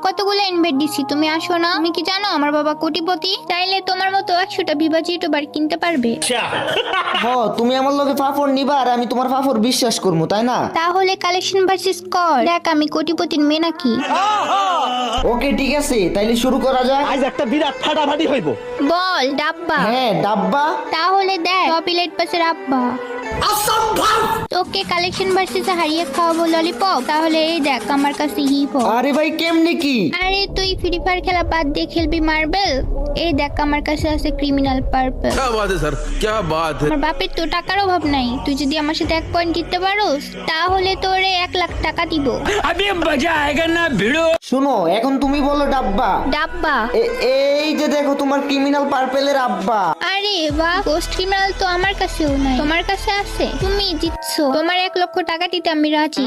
কতগুলো ইনভাইট দিছি, তুমি আসো না? তুমি কি জানো আমার বাবা কোটিপতি? চাইলে তোমার মতো 100টা বিভাজি ইউটিউবার কিনতে পারবে। তুমি আমার লগে ফাফর নিবা আর আমি তোমার ফাফর বিশ্বাস করবো, তাই না? তাহলে কালেকশন ভার্সেস কর, দেখ আমি কোটিপতির মেয়ে নাকি। ওকে ঠিক আছে, তাইলে শুরু করা যাক। আজ একটা বিরাট ফাটাফাটি হইব। বল ডাব্বা। হ্যাঁ ডাব্বা। তাহলে দেখ টপিলেট পাসের আব্বা। তোকে কালেকশন ভার্সেসে হারিয়ে খাওয়াবো ললিপপ। তাহলে এই দেখ আমার কাছে হিপ হপ। আরে ভাই কেমনে কি? আরে তুই ফ্রি ফায়ার খেলা বাদ দিয়ে খেলবি মার্বেল। এই দেখ আমার কাছে আছে ক্রিমিনাল পার্পল। क्या बात है सर, क्या बात है। আমার বাপের তো টাকার অভাব নাই, তুই যদি আমার সাথে 1 পয়েন্ট দিতে পারোস তাহলে তোরে 1 লাখ টাকা দিব। শোনো, এখন তুমি বলো ডাব্বা। ডাব্বা। এই যে দেখো তোমার ক্রিমিনাল পার্পেলের আব্বা। আরে বাহ, গোস্ট ক্রিমিনাল তো আমার কাছেও নাই, তোমার কাছে আছে। তুমি জিতছো, তোমার 1 লক্ষ টাকা দিতে আমি রাজি।